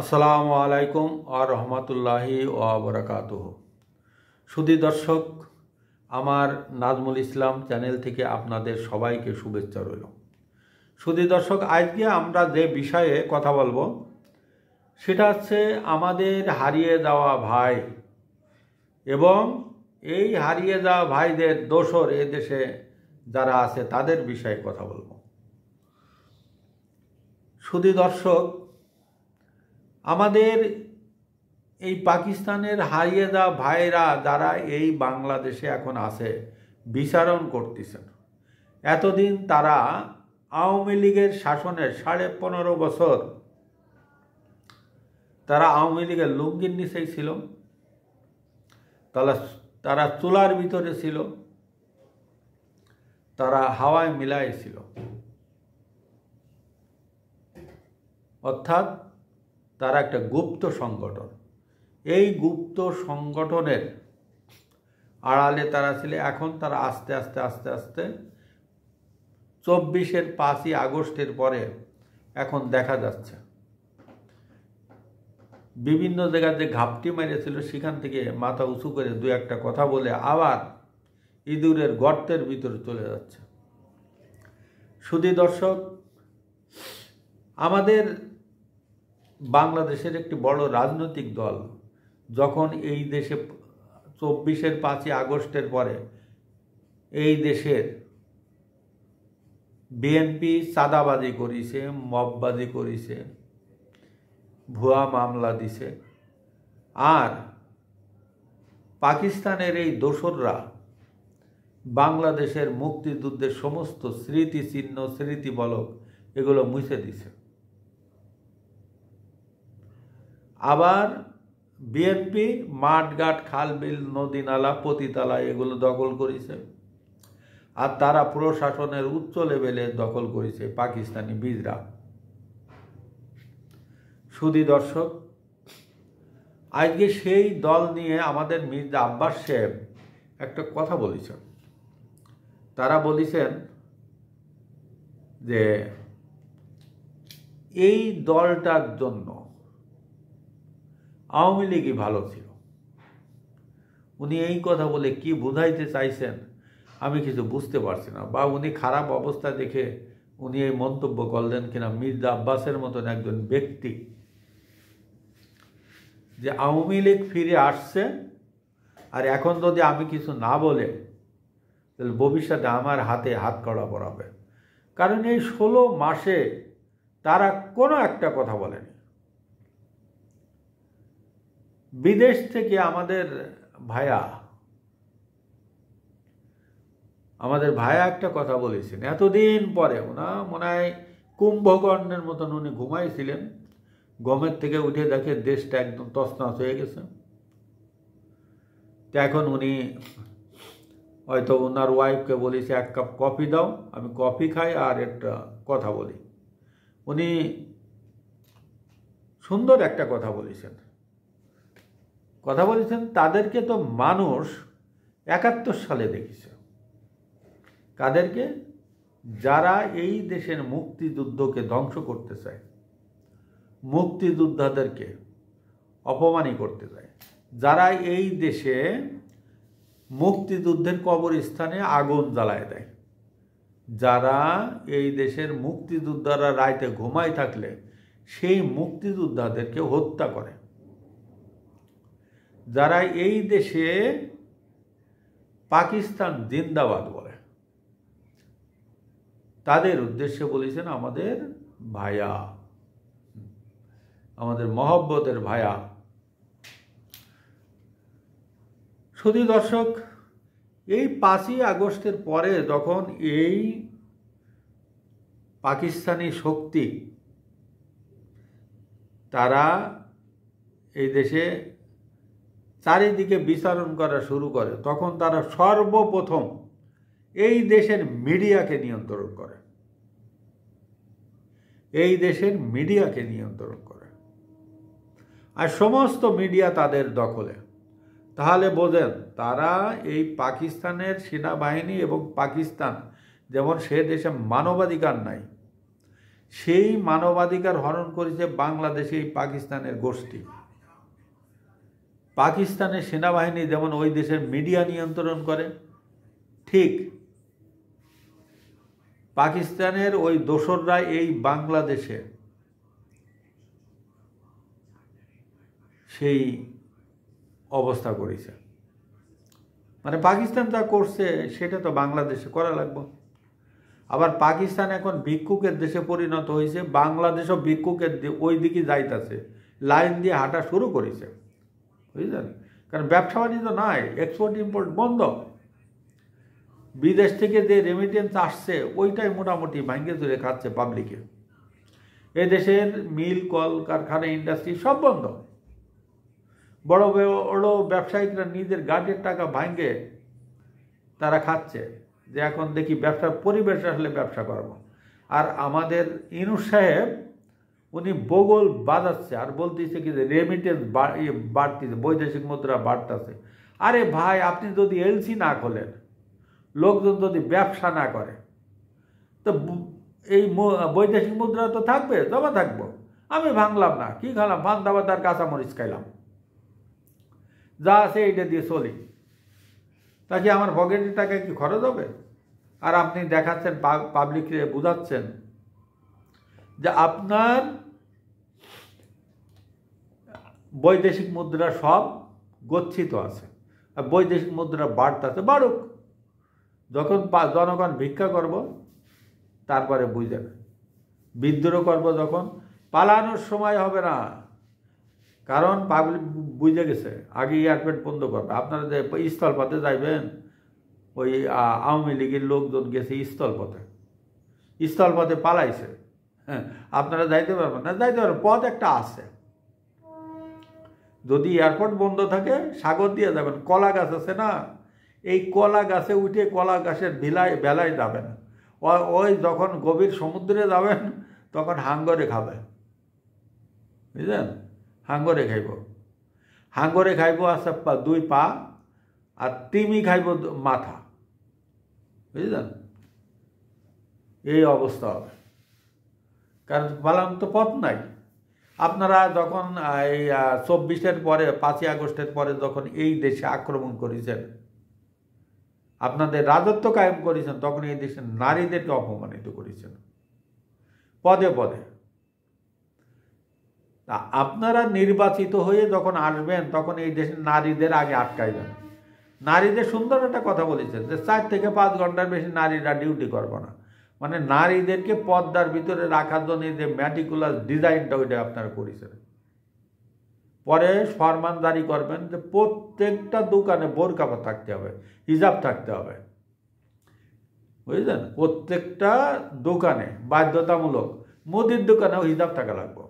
আসসালামু আলাইকুম ওয়া রাহমাতুল্লাহি ওয়া বারাকাতুহু। সুধী দর্শক, আমার নাজমুল ইসলাম চ্যানেল থেকে আপনাদের সবাইকে শুভেচ্ছা রইল। সুধী দর্শক, আজকে আমরা যে বিষয়ে কথা বলবো সেটা হচ্ছে আমাদের হারিয়ে যাওয়া ভাই এবং এই হারিয়ে যাওয়া ভাইদের দোসর এদেশে যারা আছে তাদের বিষয়ে কথা বলবো। সুধী দর্শক, আমাদের এই পাকিস্তানের হারিয়ে যাওয়া ভাইরা যারা এই বাংলাদেশে এখন আছে বিচারণ করতেছেন, এতদিন তারা আওয়ামী লীগের শাসনের 15.5 বছর তারা আওয়ামী লীগের লুঙ্গির নিচেই ছিল, তারা চুলার ভিতরে ছিল, তারা হাওয়ায় মিলায় ছিল, অর্থাৎ তারা একটা গুপ্ত সংগঠন। এই গুপ্ত সংগঠনের আড়ালে তারা ছিল। এখন তারা আস্তে আস্তে আস্তে আস্তে 24-এর 5ই আগস্টের পরে এখন দেখা যাচ্ছে বিভিন্ন জায়গায় যে ঘাপটি মেরেছিল সেখান থেকে মাথা উঁচু করে দু একটা কথা বলে আবার ইঁদুরের গর্তের ভিতরে চলে যাচ্ছে। সুধী দর্শক, আমাদের বাংলাদেশের একটি বড় রাজনৈতিক দল যখন এই দেশে 24-এর 5ই আগস্টের পরে এই দেশের বিএনপি চাঁদাবাজি করেছে, মববাজি করেছে, ভুয়া মামলা দিছে, আর পাকিস্তানের এই দোসররা বাংলাদেশের মুক্তিযুদ্ধের সমস্ত স্মৃতিচিহ্ন, স্মৃতিফলক এগুলো মুছে দিছে। আবার বিএনপি মাঠঘাট, খাল বিল, নদী নালা, পতিতালা এগুলো দখল করেছে, আর তারা প্রশাসনের উচ্চ লেভেলে দখল করেছে পাকিস্তানি বীররা। সুধী দর্শক, আজকে সেই দল নিয়ে আমাদের মির্জা আব্বাস সাহেব একটা কথা বলেছেন। তারা বলেছেন যে এই দলটার জন্য আওয়ামী লীগই ভালো ছিল। উনি এই কথা বলে কি বুঝাইতে চাইছেন আমি কিছু বুঝতে পারছি না, বা উনি খারাপ অবস্থা দেখে উনি এই মন্তব্য করলেন কিনা। মির্জা আব্বাসের মতন একজন ব্যক্তি যে আওয়ামী লীগ ফিরে আসছে, আর এখন যদি আমি কিছু না বলে তাহলে ভবিষ্যতে আমার হাতে হাত কড়া পড়াবে। কারণ এই 16 মাসে তারা কোনো একটা কথা বলেনি। বিদেশ থেকে আমাদের ভাইয়া একটা কথা বলেছেন এতদিন পরে। ওনা মনে হয় কুম্ভকর্ণের মতন উনি ঘুমাইছিলেন, গমের থেকে উঠে দেখে দেশটা একদম তছনছ হয়ে গেছে। তো এখন উনি হয়তো ওনার ওয়াইফকে বলেছে 1 কাপ কফি দাও, আমি কফি খাই আর একটা কথা বলি। উনি সুন্দর একটা কথা বলেছেন। তাদেরকে তো মানুষ 71 সালে দেখেছে। কাদেরকে? যারা এই দেশের মুক্তিযুদ্ধকে ধ্বংস করতে চায়, মুক্তিযোদ্ধাদেরকে অপমানই করতে চায়, যারা এই দেশে মুক্তিযুদ্ধের কবরস্থানে আগুন জ্বালায় দেয়, যারা এই দেশের মুক্তিযোদ্ধারা রাইতে ঘুমায় থাকলে সেই মুক্তিযোদ্ধাদেরকে হত্যা করে, যারা এই দেশে পাকিস্তান জিন্দাবাদ বলে, তাদের উদ্দেশ্যে বলেছেন আমাদের ভাইয়া, আমাদের মহব্বতের ভাইয়া। সুধী দর্শক, এই 5ই আগস্টের পরে যখন এই পাকিস্তানি শক্তি তারা এই দেশে চারিদিকে বিচরণ করা শুরু করে, তখন তারা সর্বপ্রথম এই দেশের মিডিয়াকে নিয়ন্ত্রণ করে, এই দেশের মিডিয়াকে নিয়ন্ত্রণ করে, আর সমস্ত মিডিয়া তাদের দখলে। তাহলে বোঝেন তারা এই পাকিস্তানের সেনাবাহিনী এবং পাকিস্তান যেমন সে দেশে মানবাধিকার নাই, সেই মানবাধিকার হরণ করেছে বাংলাদেশে এই পাকিস্তানের গোষ্ঠী। পাকিস্তানের সেনাবাহিনী যেমন ওই দেশের মিডিয়া নিয়ন্ত্রণ করে, ঠিক পাকিস্তানের ওই দোসররা এই বাংলাদেশে সেই অবস্থা করেছে। মানে পাকিস্তান যা করছে সেটা তো বাংলাদেশে করা লাগবে। আবার পাকিস্তান এখন ভিক্ষুকের দেশে পরিণত হয়েছে, বাংলাদেশও ভিক্ষুকের ওই দিকে যাইতেছে, লাইন দিয়ে হাঁটা শুরু করেছে, বুঝলেন? কারণ ব্যবসা বাণিজ্য নাই, এক্সপোর্ট ইম্পোর্ট বন্ধ। বিদেশ থেকে যে রেমিটেন্স আসছে ওইটাই মোটামুটি ভাঙ্গে চুরে খাচ্ছে পাবলিকে। এদেশের মিল, কল কারখানা, ইন্ডাস্ট্রি সব বন্ধ। বড় বড় ব্যবসায়িকরা নিজের গার্ডের টাকা ভাঙ্গে তারা খাচ্ছে, যে এখন দেখি ব্যবসার পরিবেশ আসলে ব্যবসা করব। আর আমাদের ইনুস সাহেব উনি বগল বাজাচ্ছে আর বলতেছে কি যে রেমিটেন্স বাড়তেছে, বৈদেশিক মুদ্রা বাড়তেছে। আরে ভাই, আপনি যদি এলসি না খোলেন, লোকজন যদি ব্যবসা না করে, তো এই বৈদেশিক মুদ্রা তো থাকবে, জমা থাকবো। আমি ভাঙলাম না, কি খালাম? ফান্দাবাদার কাঁচামরিচ খাইলাম, যা আছে এইটা দিয়ে চলি, তাকে আমার পকেটের টাকা কি খরচ হবে? আর আপনি দেখাচ্ছেন, পাবলিককে বুঝাচ্ছেন যে আপনার বৈদেশিক মুদ্রা সব গচ্ছিত আছে, আর বৈদেশিক মুদ্রা বাড়তেছে, বাড়ুক। যখন জনগণ ভিক্ষা করব তারপরে বুঝবেন, বিদ্রোহ করব যখন, পালানোর সময় হবে না। কারণ পাবলিক বুঝে গেছে, আগে এয়ারপোর্ট বন্ধ করবে। আপনারা যে স্থলপথে যাইবেন, ওই আওয়ামী লীগের লোকজন গেছে স্থলপথে পালাইছে। হ্যাঁ, আপনারা যাইতে পারবেন না, যাইতে পারবেন, পথ একটা আছে। যদি এয়ারপোর্ট বন্ধ থাকে সাগর দিয়ে যাবেন, কলা গাছ আছে না, এই কলা গাছে উঠে কলা গাছের বেলায় যাবেন। ওই যখন গভীর সমুদ্রে যাবেন তখন হাঙ্গরে খাবে, বুঝলেন? হাঙ্গরে খাইব আছে 2 পা, আর তিমি খাইব মাথা, বুঝলেন? এই অবস্থা হবে, কারণ পালান তো পথ নাই। আপনারা যখন এই 24-এর পরে, 5ই আগস্টের পরে যখন এই দেশে আক্রমণ করেছেন, আপনাদের রাজত্ব কায়েম করেছেন, তখন এই দেশের নারীদেরকে অপমানিত করেছেন পদে পদে। আপনারা নির্বাচিত হয়ে যখন আসবেন তখন এই দেশের নারীদের আগে আটকাইবেন। নারীদের সুন্দর একটা কথা বলেছেন যে 4 থেকে 5 ঘন্টার বেশি নারীরা ডিউটি করবে না। মানে নারীদেরকে পর্দার ভিতরে রাখার জন্য যে ম্যাটিকুলাস ডিজাইনটা ওইটা আপনারা করেছেন। পরে ফরমান জারি করবেন যে প্রত্যেকটা দোকানে বোরকা থাকতে হবে, হিজাব থাকতে হবে, বুঝলেন? প্রত্যেকটা দোকানে বাধ্যতামূলক, মুদির দোকানেও হিজাব থাকা লাগবে।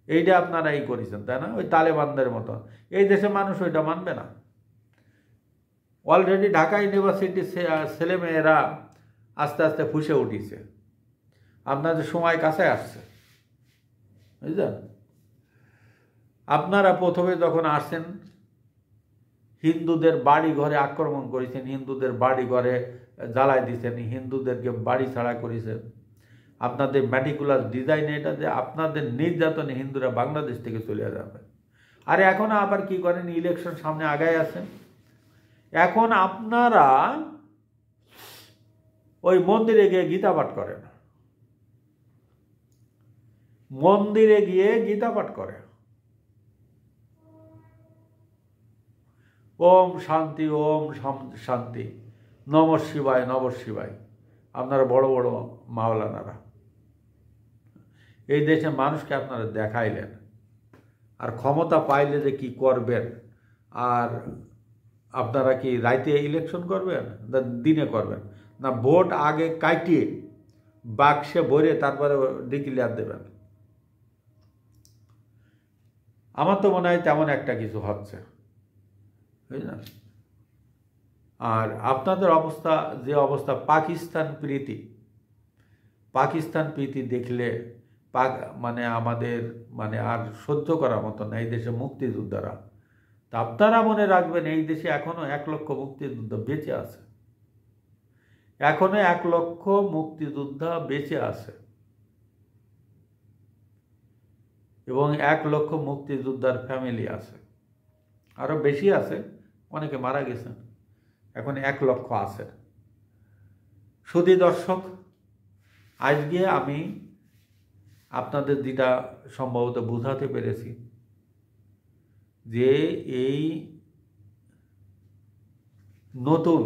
এইটা আপনারা এই করেছেন, তাই না? ওই তালেবানদের মতো। এই দেশে মানুষ ওইটা মানবে না। অলরেডি ঢাকা ইউনিভার্সিটির ছেলেমেয়েরা আস্তে আস্তে ফুসে উঠিছে, আপনাদের সময় কাছে আসছে, বুঝলেন? আপনারা প্রথমে যখন আসছেন হিন্দুদের বাড়ি ঘরে আক্রমণ করেছেন, হিন্দুদের বাড়ি ঘরে জ্বালাই দিয়েছেন, হিন্দুদেরকে বাড়ি ছাড়া করেছেন। আপনাদের ম্যাটিকুলাস ডিজাইন এটা যে আপনাদের নির্যাতনে হিন্দুরা বাংলাদেশ থেকে চলে যাবে। আর এখন আবার কি করেন, ইলেকশন সামনে আগায় আছেন, এখন আপনারা ওই মন্দিরে গিয়ে গীতা পাঠ করেন, মন্দিরে গিয়ে গীতা পাঠ করেন, ওম শান্তি, ওম শান্তি, নমঃ শিবায়, নমঃ শিবায়। আপনারা বড় বড় মাওলানারা এই দেশে মানুষকে আপনারা দেখাইলেন, আর ক্ষমতা পাইলে যে কি করবেন। আর আপনারা কি রাইতে ইলেকশন করবেন না দিনে করবেন? না ভোট আগে কাটিয়ে বাক্সে ভরে তারপরে ডিক্লেয়ার দেবেন? আমার তো মনে হয় তেমন একটা কিছু হচ্ছে, বুঝলেন? আর আপনাদের অবস্থা, যে অবস্থা, পাকিস্তান প্রীতি দেখলে মানে আমাদের মানে আর সহ্য করার মতো না। এই দেশে মুক্তিযোদ্ধারা, তা আপনারা মনে রাখবেন, এই দেশে এখনো 1 লক্ষ মুক্তিযোদ্ধা বেঁচে আছে, এখনো 1 লক্ষ মুক্তিযোদ্ধা বেঁচে আছে। এবং 1 লক্ষ মুক্তিযোদ্ধার ফ্যামিলি আছে, আরও বেশি আছে, অনেকে মারা গেছেন, এখন 1 লক্ষ আছে। সুধী দর্শক, আজকে আমি আপনাদের যেটা সম্ভবত বোঝাতে পেরেছি যে এই নতুন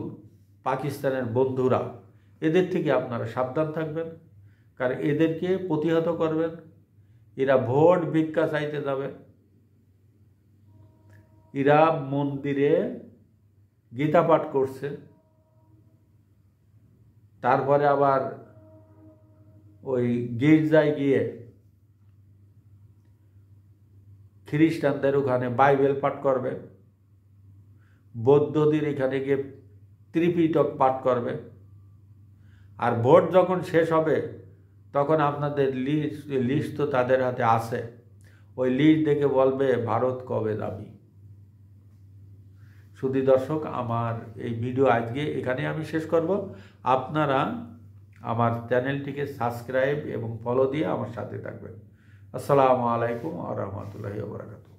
পাকিস্তানের বন্ধুরা, এদের থেকে আপনারা সাবধান থাকবেন, কারণ এদেরকে প্রতিহত করবেন। এরা ভোট ভিক্ষা চাইতে যাবে, এরা মন্দিরে গীতা পাঠ করছে, তারপরে আবার ওই গির্জায় গিয়ে খ্রিস্টানদের ওখানে বাইবেল পাঠ করবে, বৌদ্ধদের এখানে গিয়ে ত্রিপিটক পাঠ করবে। আর ভোট যখন শেষ হবে তখন আপনাদের লিস্ট তো তাদের হাতে আছে, ওই লিস্ট দেখে বলবে ভারত কবে যাবি। সুধী দর্শক, আমার এই ভিডিও আজকে এখানে আমি শেষ করব। আপনারা আমার চ্যানেলটিকে সাবস্ক্রাইব এবং ফলো দিয়ে আমার সাথে থাকবেন। আসসালামু আলাইকুম ওয়া রাহমাতুল্লাহি ওয়া বারাকাতুহু।